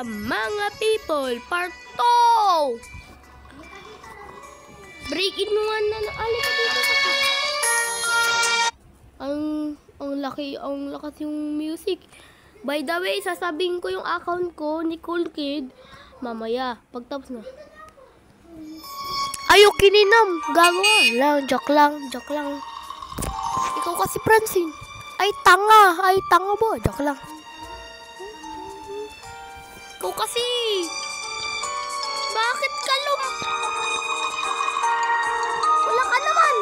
Mga people, part 2! Break in one na alika dito sa ang lakas yung music. By the way, sasabihin ko yung account ko, Nicole Kid, mamaya, pagtapos na. Ayaw kininam, gagawa lang, joke lang. Ikaw kasi Francine, ay tanga mo, joke lang. Ikaw kasi, bakit ka wala ka naman.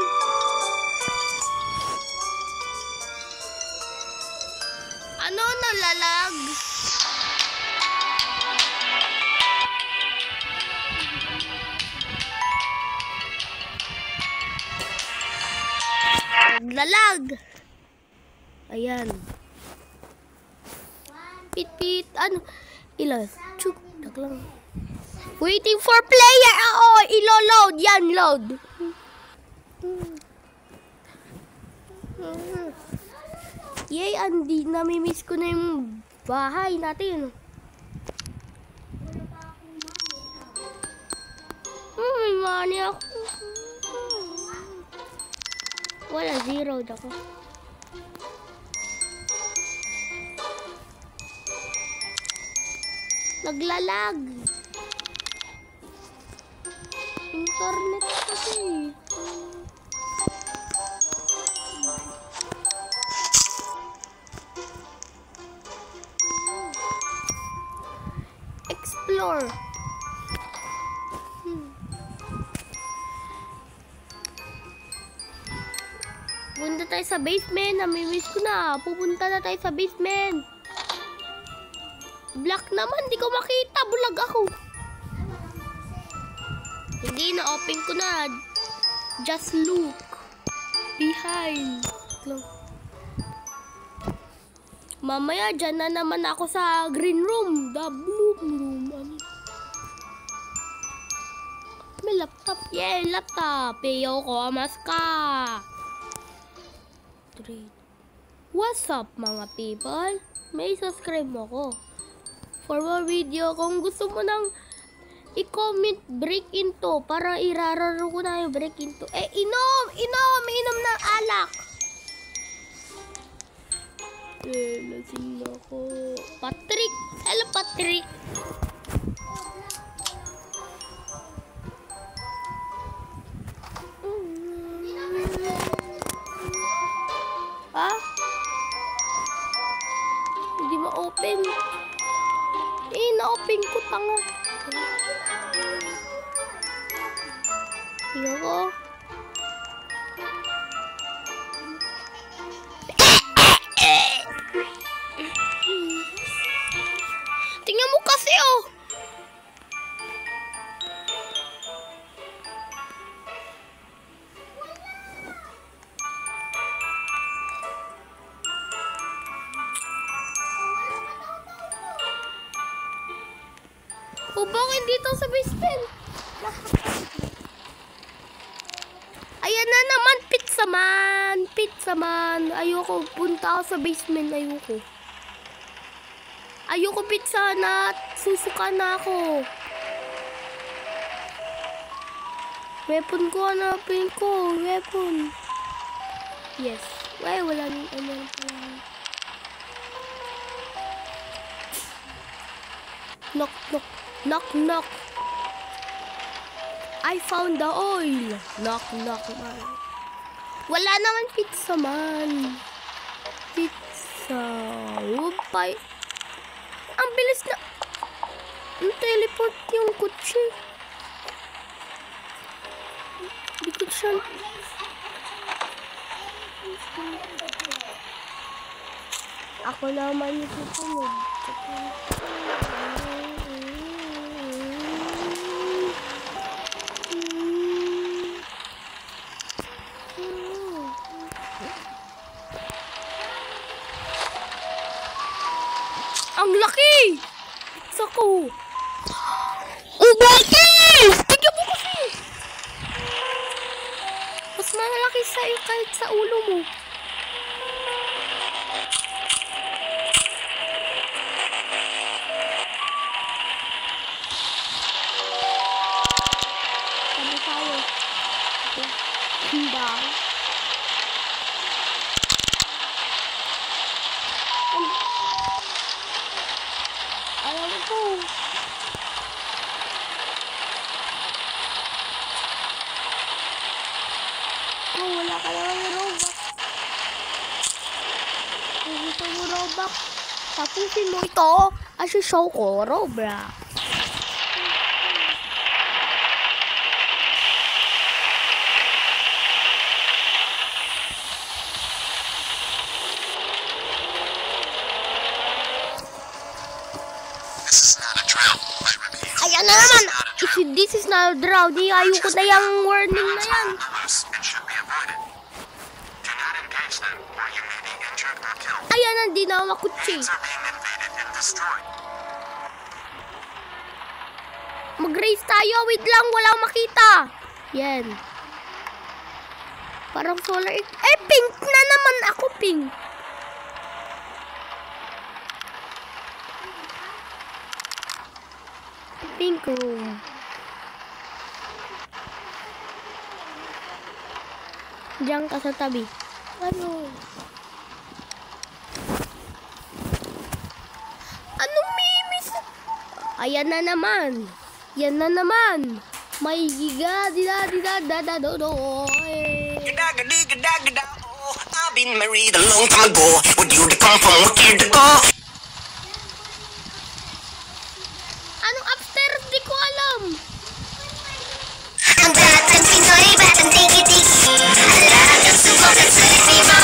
Ano, nalalag? Naglalag. Ayan. Pit, ano? Ilas. Chuk, lang. Waiting for player. Oh, ilo-load. Yan, load. Yay, Andy. Namimiss ko na yung bahay natin. May money ako. Wala, zero ako. Naglalag. Internet kasi. Explore. Punta tayo sa basement. Namimiss ko na. Pupunta na tayo sa basement. Black naman. Di ko makita. Bulag ako. Hindi. Na-open ko na. Just look. Behind. Mamaya dyan na naman ako sa green room. The blue room. May laptop. Yeah, laptop. Peyo ko. Amaska. What's up mga people? May subscribe mo ko. For more video, kung gusto mo nang i-comment break into para irararo ko na yung break into. Inom ng alak. Lasing ako. Patrick. Hello, Patrick. Hindi ma-open. Na-open ko, tanga. Tingnan ko. Tingnan mo kasi, oh. O bakit dito sa basement? Ayan na naman, pizza man. Ayoko, punta ako sa basement, ayoko pizza na, susuka na ako. Weapon ko, hanapin ko, weapon. Yes. Ay, wala nang Knock. I found the oil. Knock man. Wala naman pizza man. Pizza. Upay. Ang bilis na. Teleport yung kutsi. Di ko siya. Ako naman yung susunod. Ang laki! Pizza ko! Oh, bakit? Tignan mo kasi! Mas malaki sa'yo kahit sa ulo mo. ako. Oh, wala ka naman Robux. Gusto mo Robux? Tapusin mo ito. Show ko, Robux. Ayan na naman! This is not a draw. Di ayoko na yung warning na yan. Ayan na, di na makutsi. Mag-race tayo. Wait lang, walang makita. Yan. Parang solar. Eh, pink na naman ako, pink. Pink room. Diyan ka sa tabi. Ano? Anong mimis? Ayan na naman. Yan na naman. May giga dida do do. I've been married a long time ago. Would you come from what year to go? Anong upstairs? Di ko alam. Ang batang Pinoy, batang tiki-tiki. Alagang subok at sulisima.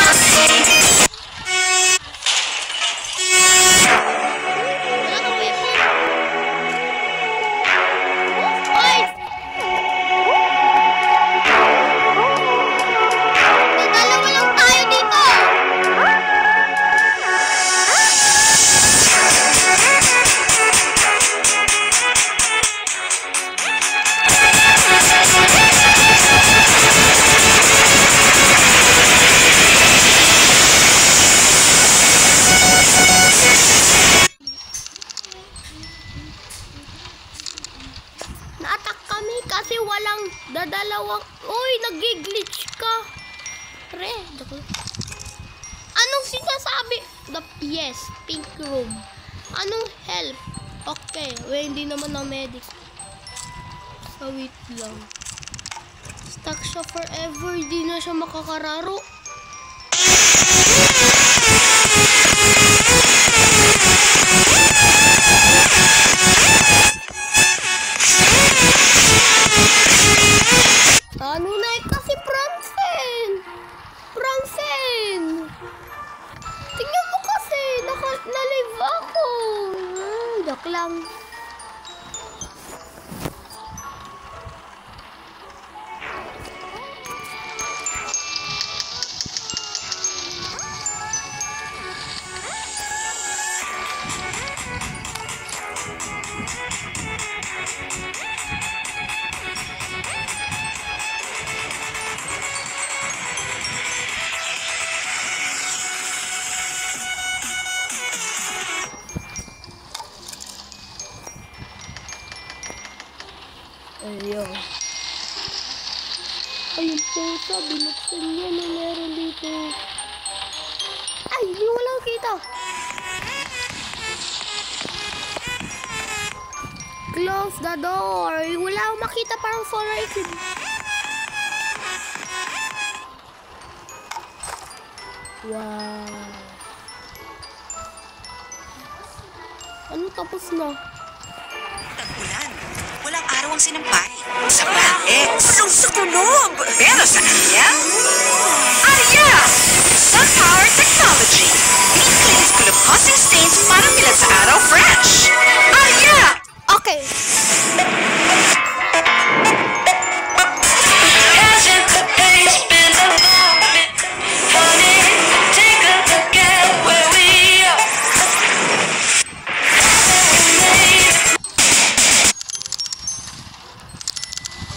Kasi walang dadalawang... Uy, nag-glitch ka. Pre, anong sinasabi? Yes, pink room. Anong help? Okay, hindi naman na medics. So, wait lang. Stuck siya forever. Hindi na siya makakararo. Ano na kasi Francen! Tingnan mo kasi, na-live ako. Joke lang. Ayun. Ayun po siya. Binuksan niya na meron dito. Ay, hindi wala kita. Close the door. Wala akong makita, parang solar ikid. Wow. Ano tapos na? Tag-ulan. Walang araw ang sinampay. Sa planet, walang sukulob. Pero sa kanya, Arya! Sun-powered technology. Deep cleans full of causing stains para nila sa araw fresh. Arya! Okay.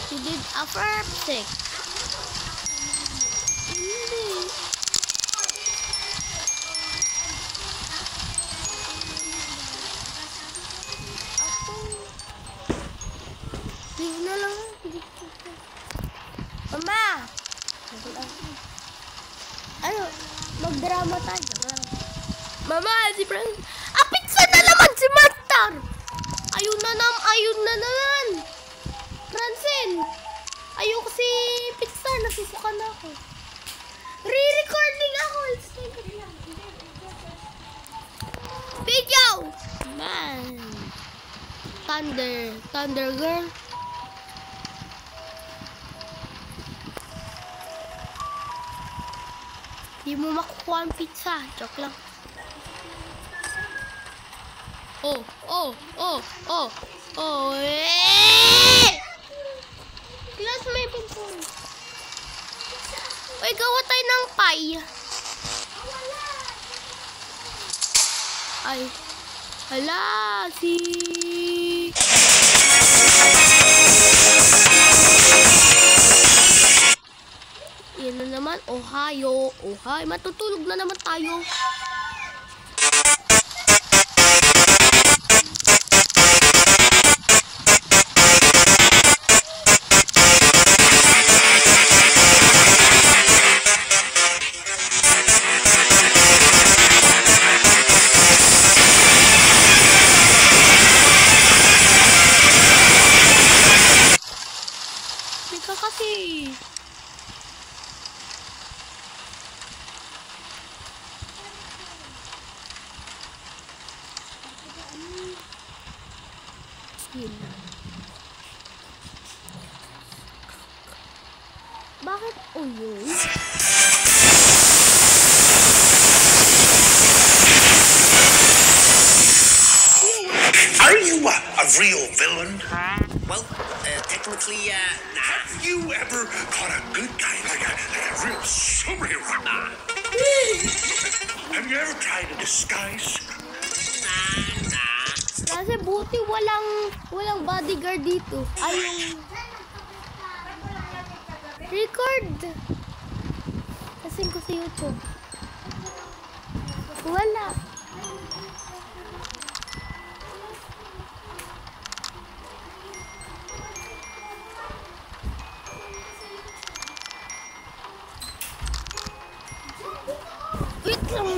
You did a perfect. Hindi. Ako. Leave na lang. Mama! Ano? Mag-drama tayo. Mama, si Frank. Ah, pizza na naman si Master! ako. Re-recording ako. Video! Man. Thunder girl. Di mo makukuha ang pizza. Joke lang. Oh. Class may pimpon. Uy, gawa tayo ng pie. Ay. Hala, Yan na naman, Ohio. Matutulog na naman tayo. Mika kasi. Bakit yun? Are you a real villain? Well, technically, nah. Have you ever caught a good guy like a real superhero? Nah. Have you ever tried a disguise? Nah. Kasi buti walang bodyguard dito. Ay, yung record. Kasi ko sa YouTube. Wala. Wait lang.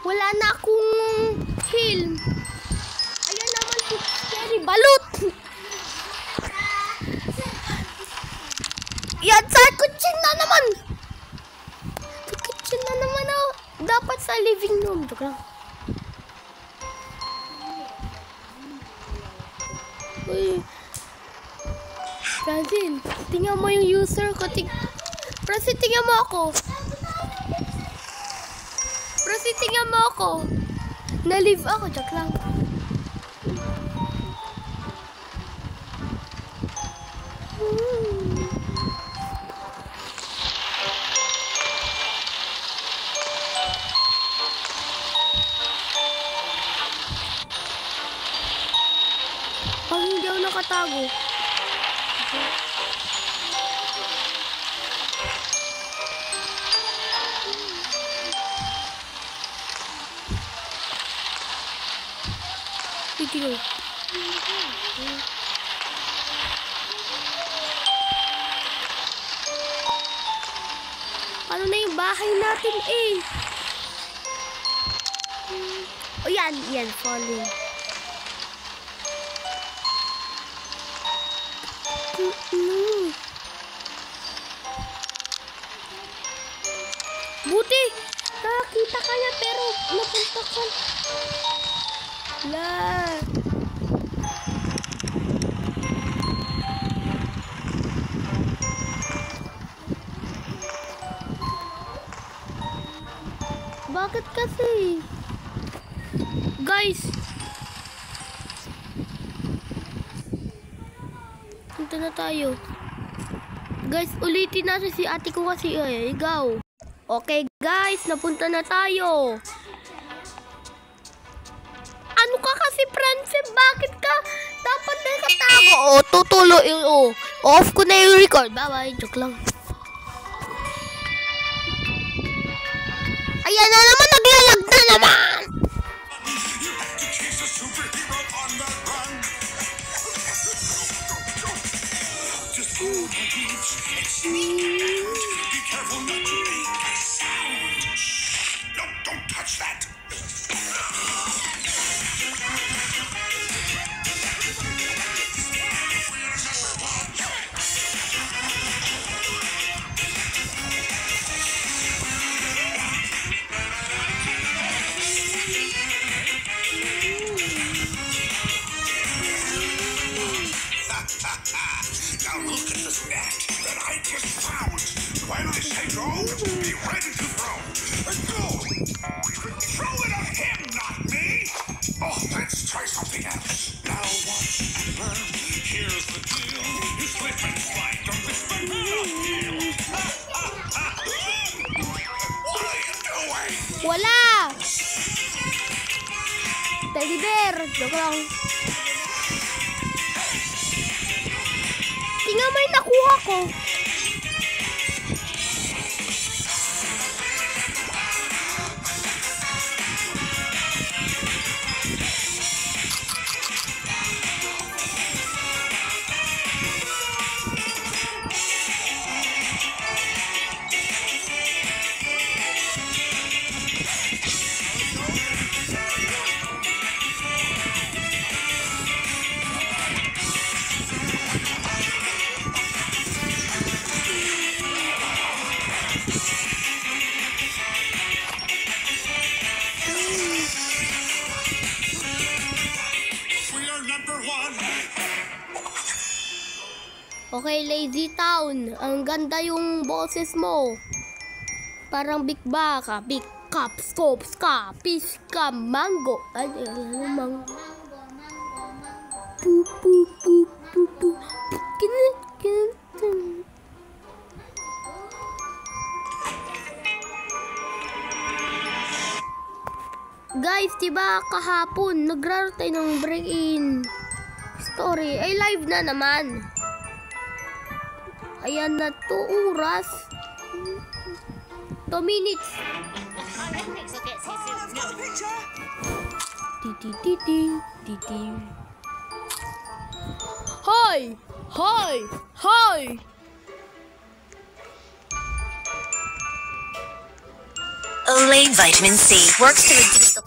Wala na akong heal. Ayan naman si Scary Balut. Yan, sa kitchen na naman. Sa kitchen na naman ako. Dapat sa living room. Joke lang. Uy. Francine, tingnan mo yung user ko. Francine, tingnan mo ako. Francine, tingnan mo ako. Na-live ako. Joke lang. Pag hindi ako nakatago. Video. Ano na yung bahay natin eh? O yan, falling. Buti, nakakita ka niya pero napunta ka. Bakit kasi? Guys, punta na tayo. Guys, ulitin natin si ate ko kasi ikaw. Okay guys, napunta na tayo. Ano ka kasi, Francine? Bakit ka dapat nakatago? Tutuloy. Off ko na yung record. Bye-bye. Joke lang. Ayan na naman, naglalag na naman. careful not to make a sound. No, don't touch that. Now look at this net that I just found. When I say go, be ready to throw. Go! Throw it at him, not me! Oh, let's try something else. Now watch and learn. Here's the deal. You slip and slide on this banana peel. What are you doing? Wala! Teddy bear! Joke lang. Tingnan mo yung nakuha ko. Okay, Lazy Town. Ang ganda yung boses mo. Parang Big Baka. Big Cup, Scope, Ska, Piska, Mango. Ay, mango. Pu, pu, pu, pu, pu. Guys, diba kahapon naglaro tayo ng break-in story. Ay, live na naman. Ayan na 2 oras. 2 minutes. Hi! Hi! Hi! Olay Vitamin C works to reduce the...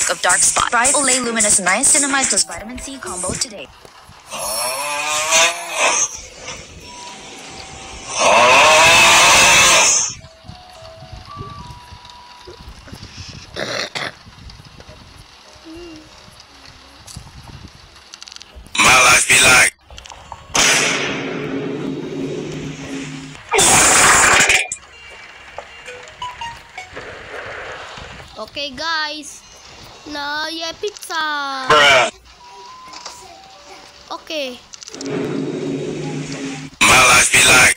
Look of dark spot. Try Olay Luminous Niacinamide plus Vitamin C combo today. My life be like. Okay guys, na pizza. Bruh. Okay. My life be like.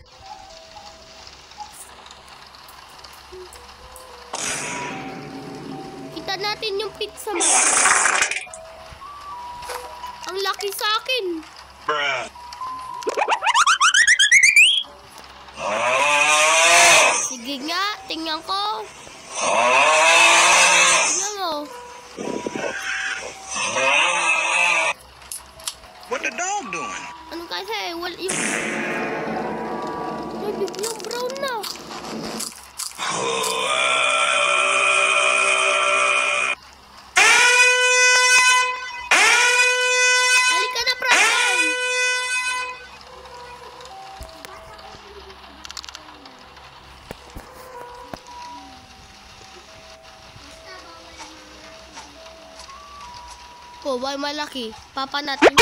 Kita natin yung pizza mo. Ang laki sa akin. Bruh. Sige nga, tingnan ko. Tingnan mo. What the dog doing? Ano kasi? Well, yung... Ay, biglang brown na. Halika na, Brian! Oh, why malaki? Papa natin.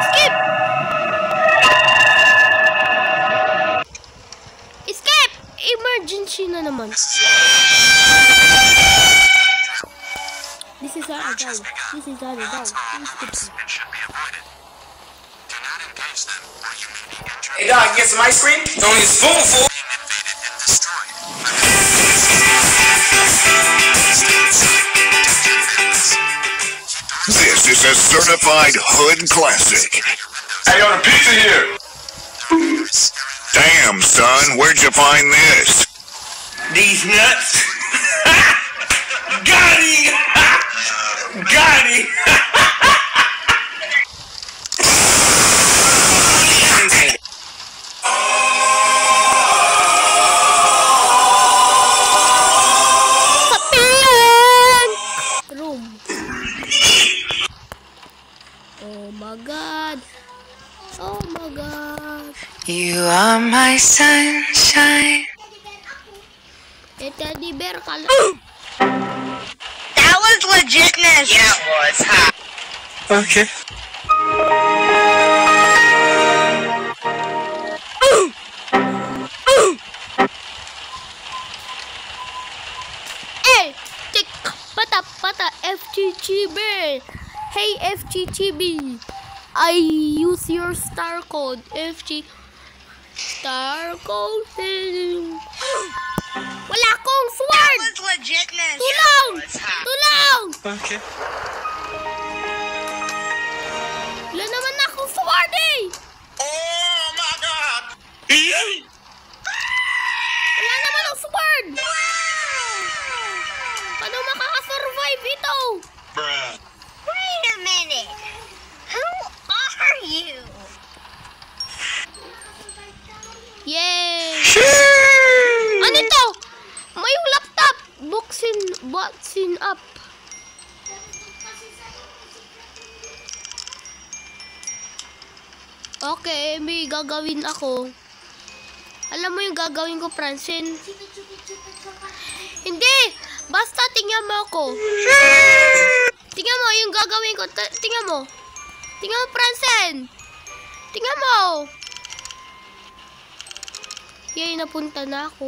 Skip! naman. This is our guy. This is our guy. Hey, dog, get some ice cream? It's only a spoonful. This is a certified hood classic. Hey, on a pizza here. Damn, son, where'd you find this? These nuts. Got him. Got him. Room. Oh my god. Oh my god. You are my sunshine. Teddy bear kala. That was legitness. Yeah, it was, huh? Okay. Hey, tik pata FGGB. Hey FGGB. I use your star code FG star code. Wala akong That sword. was legitness. Tulong! Yeah, it was, huh? Tulong! Okay. Wala naman akong sword eh. Oh my God. Wala naman akong sword. Paano makakasurvive ito? Bruh. Wait a minute. Who are you? Yay! Ano ito? May laptop. Boxing up. Okay, may gagawin ako. Alam mo yung gagawin ko, Francine? Hindi! Basta tingnan mo ako. Tingnan mo yung gagawin ko. Tingnan mo. Tingnan mo, Francine. Tingnan mo. Yay, napunta na ako.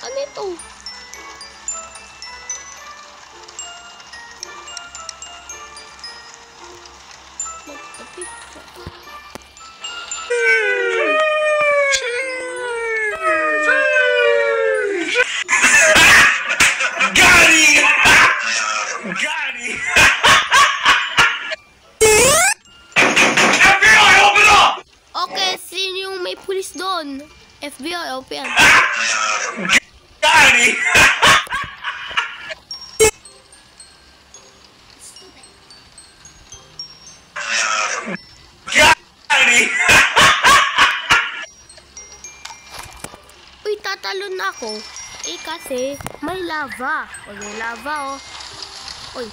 Ano ito? Magtapit ka. Got him. Got him. FBI, open up. Okay, sino yung may pulis doon? FBI, open. Got him. Got him. Uy, tatalon na ako. Eh, kasi may lava. O, may lava, oh. Uy.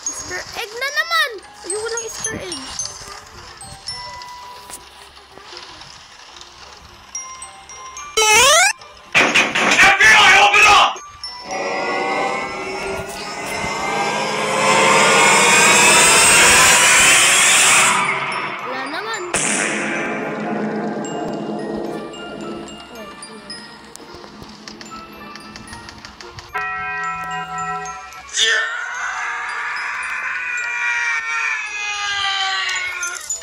Easter egg na naman! Ayoko ng Easter egg. FBI, open up. Wala naman.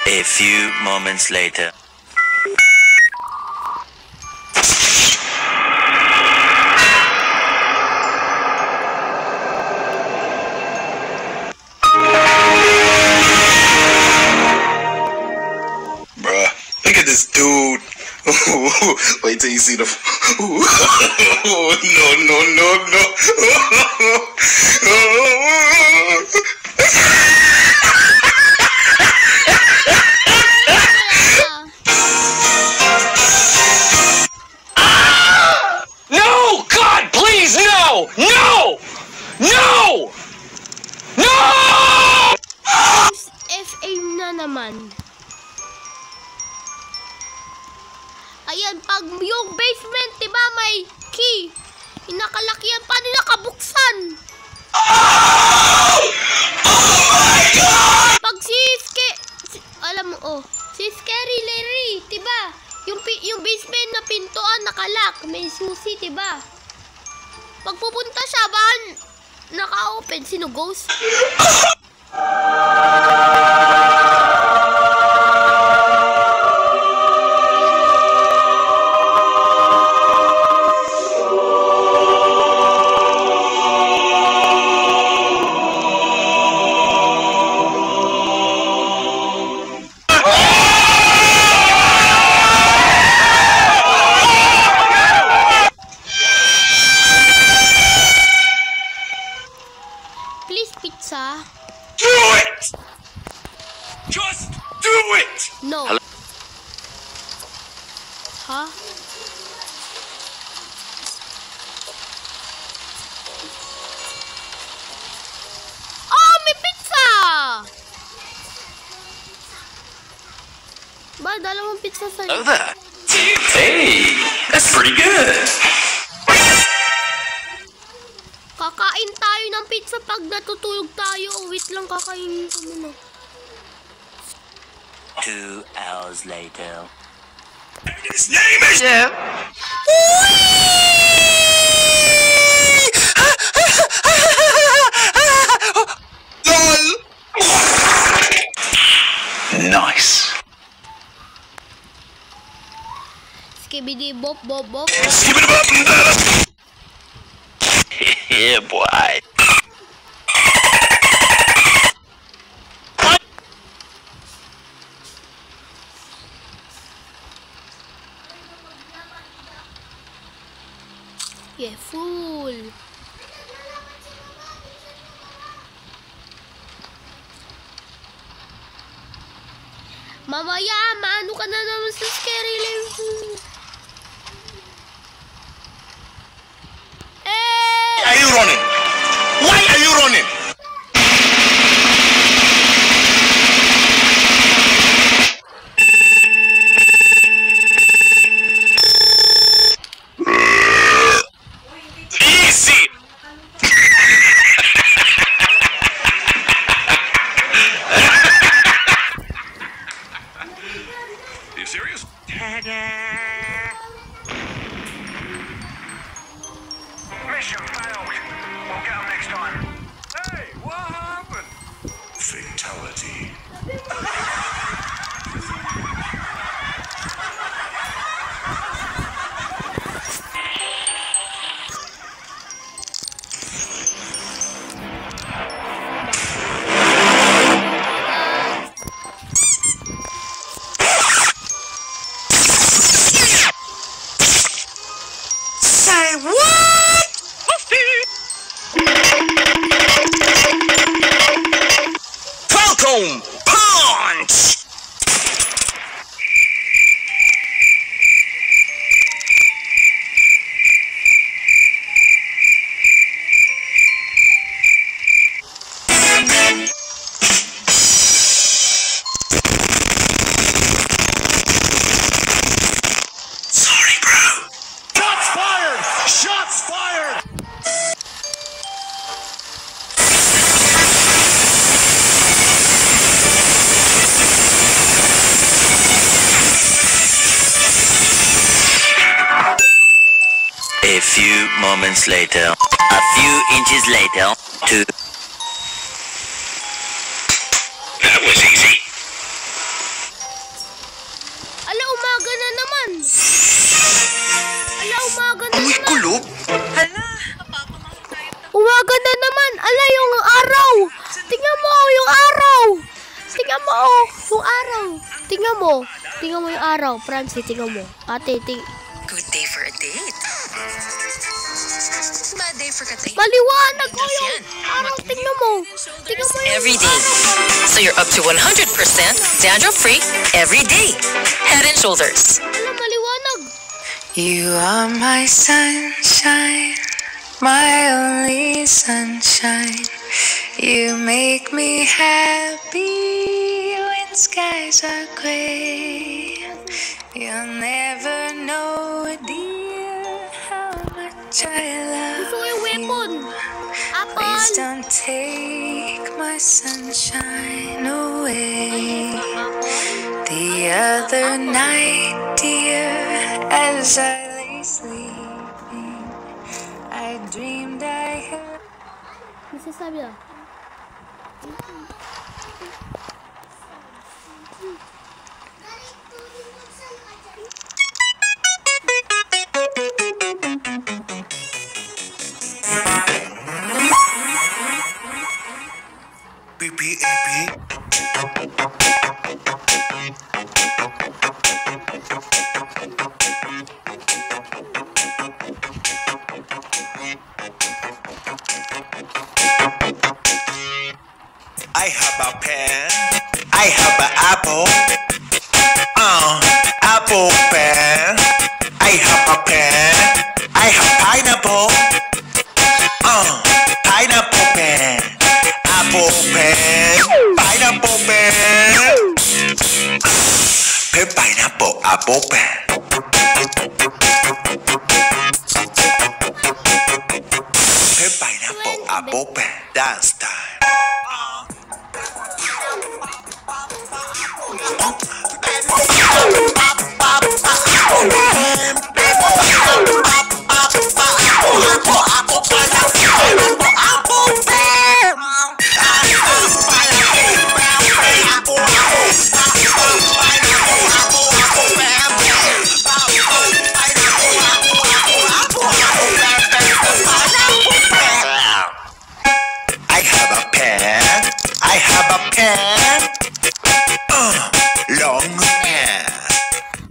A few moments later. Bruh, look at this dude. Wait till you see the. No, no, no, no. No! God, please, no! No! No! No! FA na naman. Ayan, pag yung basement, diba may key. Nakalaki yan, paano nakabuksan? Pag si alam mo, oh, si Scary Larry, diba? Yung open? Sino? Ghost? Please, pizza. Do it! Just do it! No. Hello? Huh? Oh, may pizza! Ba, dalawang pizza sa'yo. Oh there. Hey, that's pretty good. Kakain tayo ng pizza pag natutulog tayo. Wait lang, kakainin ko muna. 2 hours later. His name is... LOL! Nice. Skibidi bop bop bop. Skip it up and down. Yeah, boy. Yeah, full. Mamaya, maano ka na naman sa scary life. Are you running? Why are you running? Easy. Are you serious? Mission failed. We'll get 'em next time. Hey, what happened? Fatality. Say what? Falcon punch. Sorry, bro. Shots fired! Shots fired! A few moments later. A few inches later. 2. That was easy. Ala, umaga na naman. Ala, umaga na Amoy naman. kulog? Hala, mapapamahal tayo ng Umaga na naman. Ala, yung araw. Tingnan mo, yung araw. Tingnan mo, yung araw. Tingnan mo. Tingnan mo yung araw. Francie, tingnan mo. Ate, good day for a date. Bad day for a date. maliwanag ko yung araw. Tingnan mo. Tingnan mo yung Every day. araw. So you're up to 100% dandruff-free every day. Head and Shoulders. Ala, maliwanag. You are my sunshine, my only sunshine. You make me happy when skies are gray. You'll never know, dear, how much I love Gusto ko yung weapon. you. Apple. Please don't take my sunshine away. The other night, dear, as I lay sleeping, I dreamed I heard Masasabi na. PPAP. I have a pen. I have an apple. Apple pen. I have a pen. I have pineapple. Pineapple pen. Apple pen. Pineapple pen. Pen pineapple apple pen. Pen pineapple apple pen. Dance time. I have a pen. I have a pen. Long pen.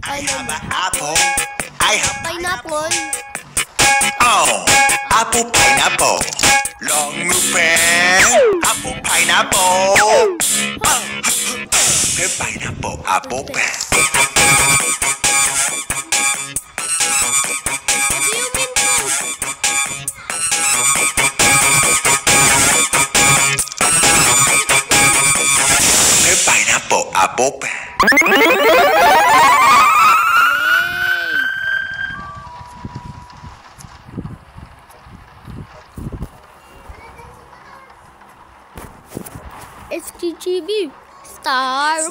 I have an apple. I have Pineapple. apple pineapple. Long pen. Apple pineapple. Pen pineapple apple pen. What do you mean po? Pen pineapple apple pen. STGB Star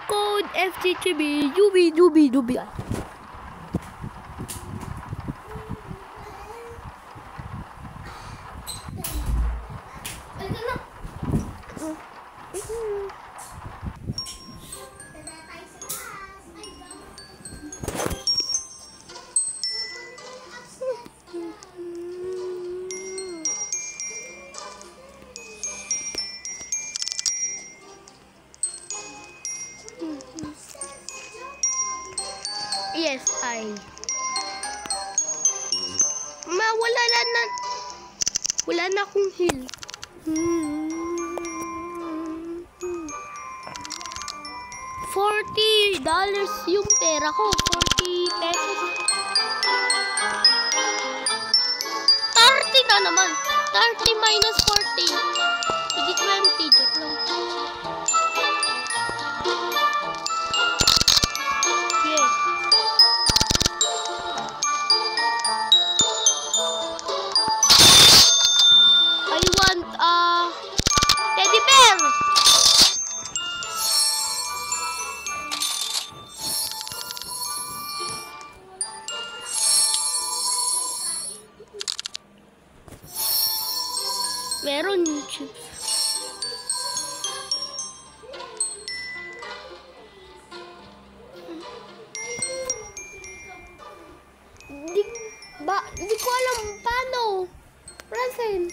code FTGB Dubi. Yes, wala na akong heal. $40 yung pera ko. 40 pesos. 30 na naman. 30 minus 40. Hindi 20. Joke lang. Yeah. I want teddy bear. Meron chips. Di ko alam paano. Francine.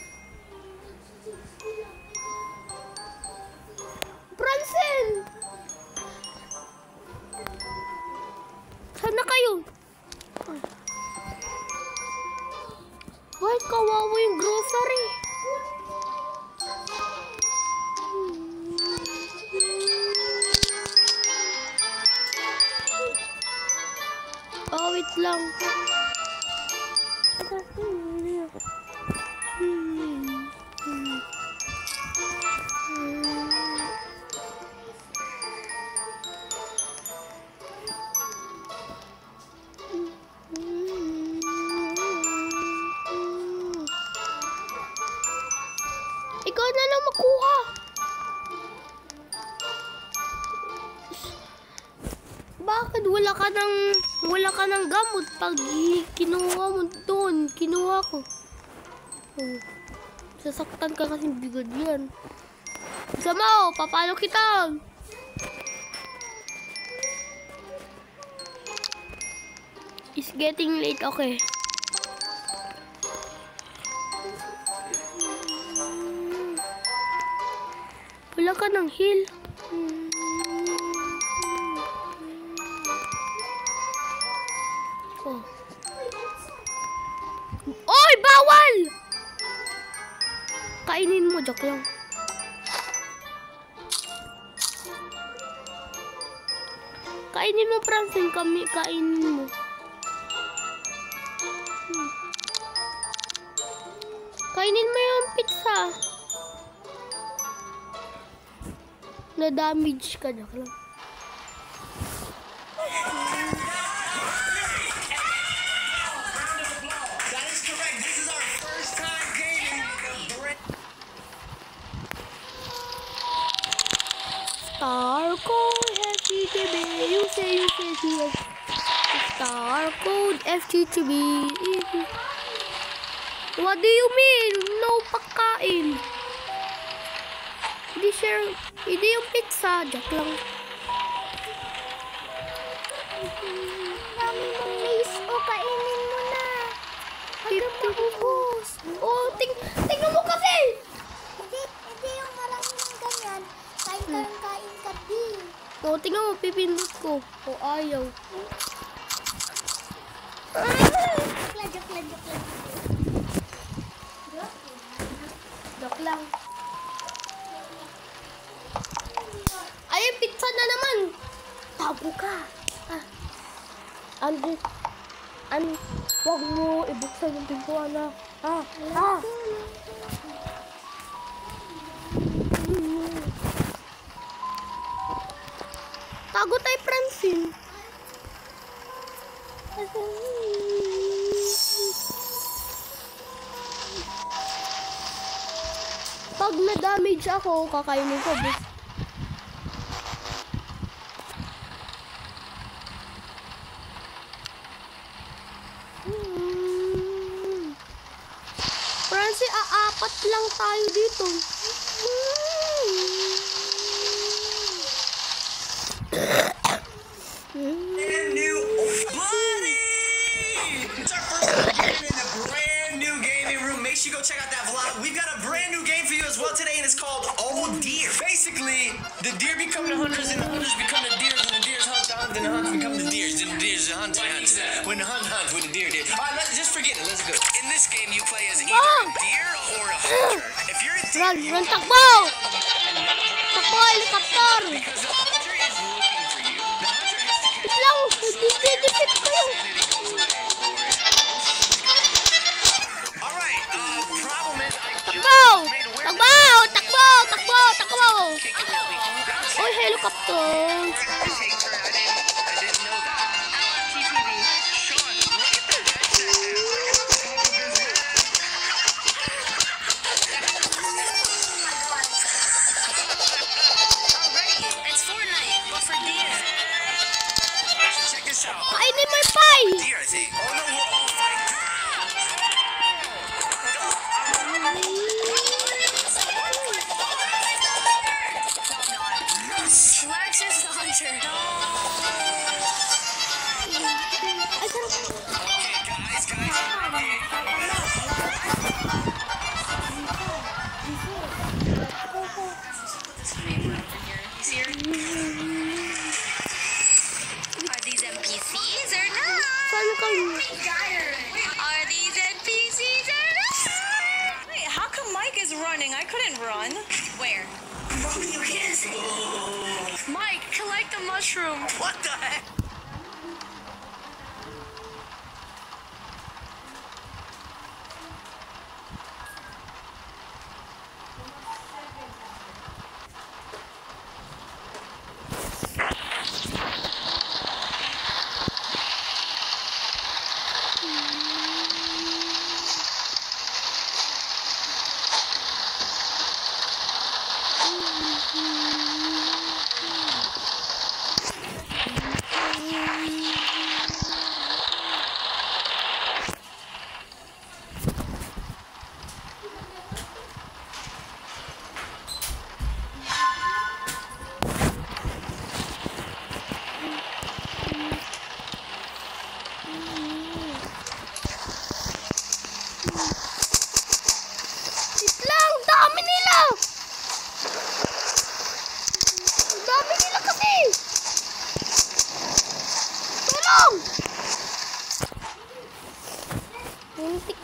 Sana kayo. Ay, kawawa yung grocery. Oh, wait lang. Ikaw na lang makuha. Bakit wala ka ng gamot pag kinuha mo to? kinuha ko. Oh. Sasaktan ka kasi bigod yan. Sama, papalo kita. It's getting late, okay. Wala ka ng heal. Oh. Oy, bawal! Kainin mo, joke lang. Kainin mo, Francine. Kainin mo. Kainin mo yung pizza. Na-damage ka, joke lang. That is correct. This is our first time gaming the brand. Star code FTTB. You say. Star code FTTB. What do you mean? No pagkain. Hindi share. Hindi yung pizza. Joke lang. Dami mong lace. O, kainin mo na. Hanggang maubos. Oh, tingnan mo kasi! Hindi yung marami ng ganyan. Kain ka din. Oh, tingnan mo, pipindot ko. Oh, ayaw. Joke lang. Joke lang. Ay, pizza na naman! Tago ka! Wag mo ibuksan yung pintuan na. Tago tayo, Francine. Pag na-damage ako, kakainin ko. Francie, aapat lang tayo dito. Brand new buddy! It's our first time in a brand new gaming room. Make sure you go check out that vlog. We've got a brand new game for you as well today, and it's called Oh Deer. Basically, the deer become the hunters, and the hunters become the deers, and the deers hunt the hunt, and the hunts become the deers, and the deers hunt the hunts. When the hunt hunts, when the deer did. All right, let's just forget it. Let's go. In this game, you play as either a deer or a hunter. If you're a deer, Run, takbo! Takbo, helicopter! because the hunter is looking for you. The hunter has to catch Lang, didikit ko yung... All right, problem is I just Takbo! made aware Takbo! Oy, helicopter! Take turn. I didn't know that. TTV. Sean, look at that headset, Already, it's Fortnite, but for deer. So check this out. Kainin mo yung pie! Deer, I think. Oh no, we're all fighting. Lex is the hunter. Okay, guys. Are these NPCs or not? Saan kayo? Are these NPCs or not? Wait, how come Mike is running? I couldn't run. Where? Mike, collect the mushroom. What the heck?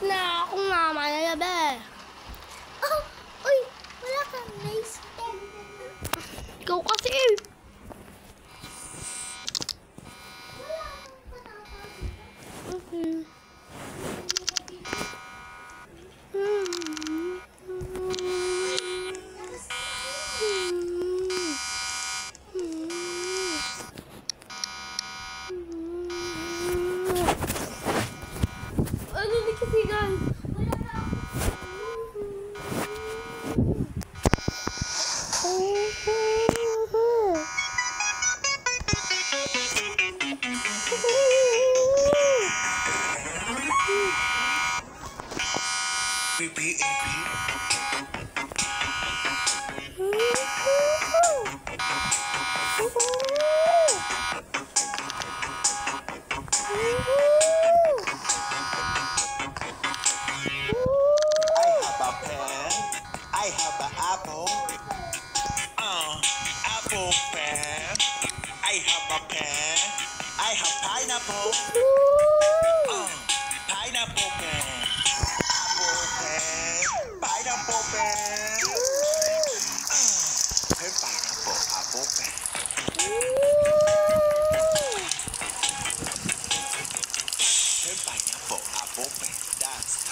na akong mama na yabe. Oh, uy, wala kang nice pen. Ikaw kasi. Okay. Ano di kasi guys? I have an apple. Apple pen. I have a pen. I have pineapple. Pineapple pen. Apple pen. Pineapple pen. Pineapple apple pen. Pineapple apple pen. That's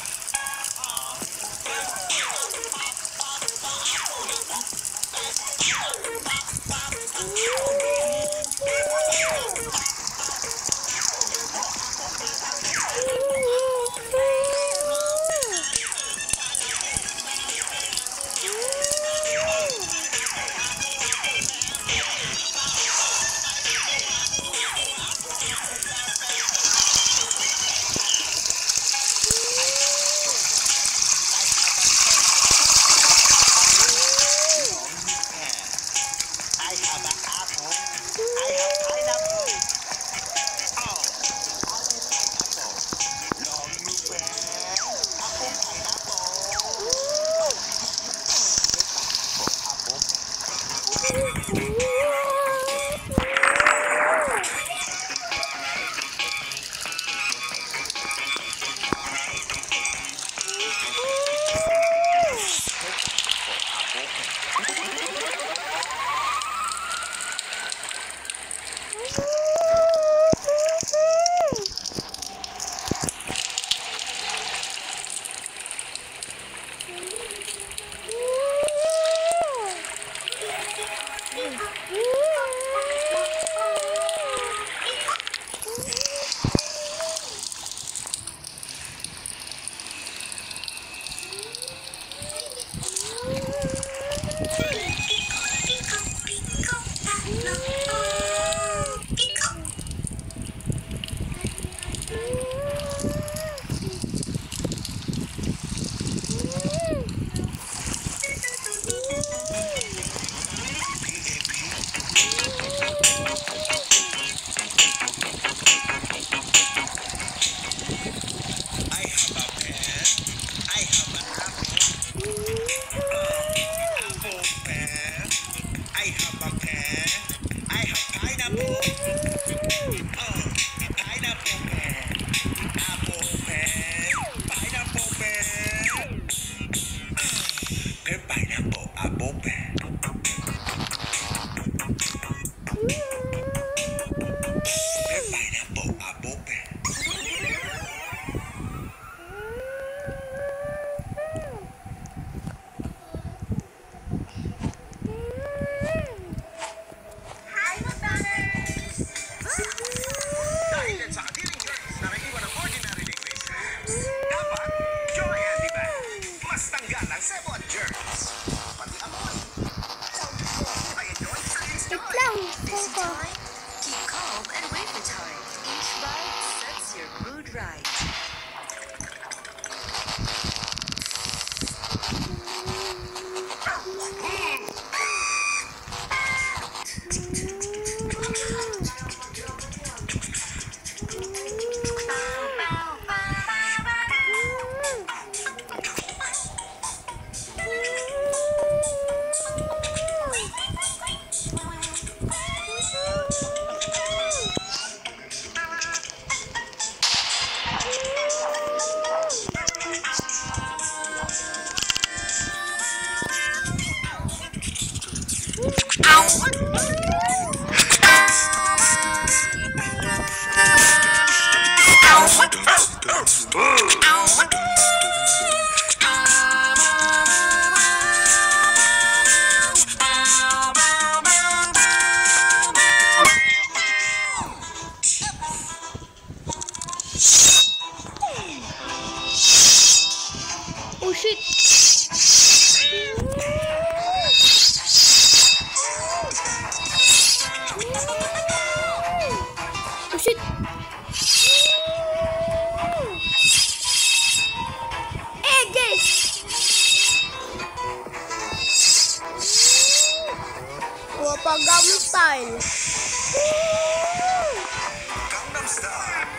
Keep calm and wait for time. Each bite sets your mood right. Oh shit! Oh shit! Edges! Wapagamo style. Gangnam Style.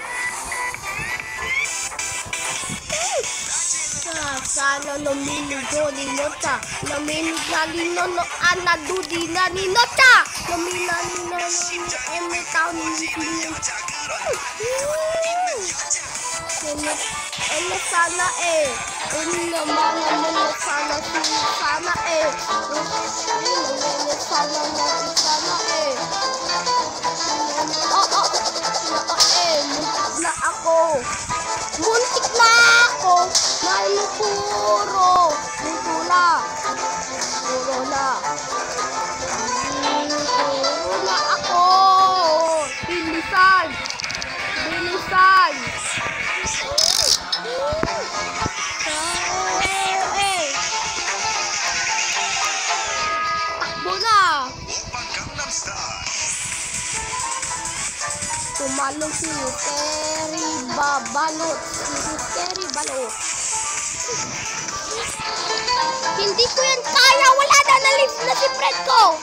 Sana nominigo ni Nota. Naminig na ni Nono Anadudi na ni Nota. Namina ni Nono ni Eme Town ni Pinin. Eme sana eh. Ini naman naman sana sana eh. Ini sana na sana eh. Oh muntik na ako. Muntik na ako. Puro na. Puro na ako. Bilisan. Takbo na. Gangnam Style. Tumalong si Terry Balot. Hindi ko yan kaya. Wala na. Nalift na si Fred ko.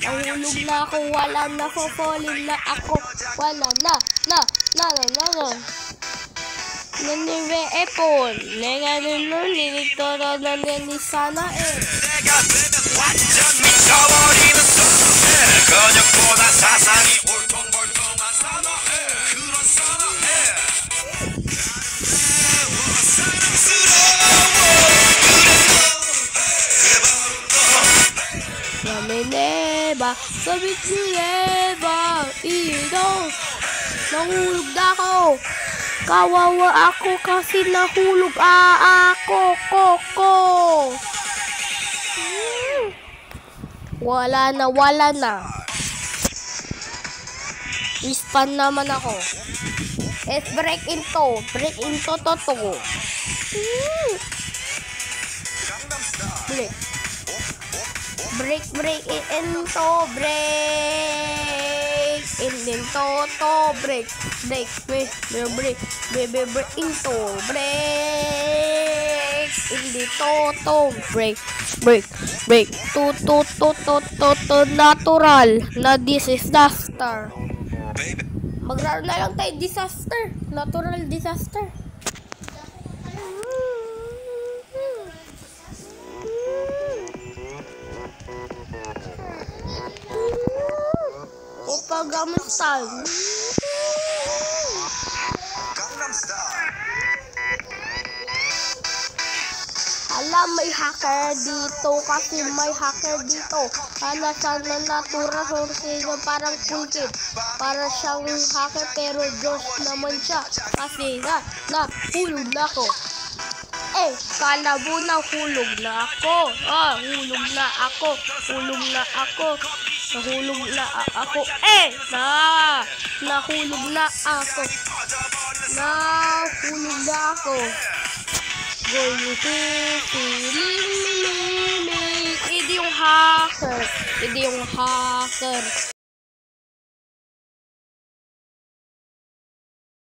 Nahulog na ako, wala na, falling na ako, wala na. Naniwe epon, 내가 눈을 떨어 나는 sana eh. 내가 되면 완전 미쳐버리는 선어해. 근육보다 사상이 울퉁불퉁한 선어해. 그런 선어해. Nameneba, sabit nileba, ilaw. Nahulog na ako. Kawawa ako kasi nahulog ako. Wala na. Ispan naman ako. Let's break into to. Break natural na disaster. Maglaro na lang tayo disaster, natural disaster. Gangnam Style. Gangnam Style. Alam, may hacker dito kasi may hacker dito. Sana natural sources parang pulkit. Para siyang hacker pero Diyos naman siya. Kasi nahulog na ako. Kala mo nahulog na ako. Nahulog na ako. Nahulog na ako. Nahulog na ako. Going to feeling me. Hindi yung hacker.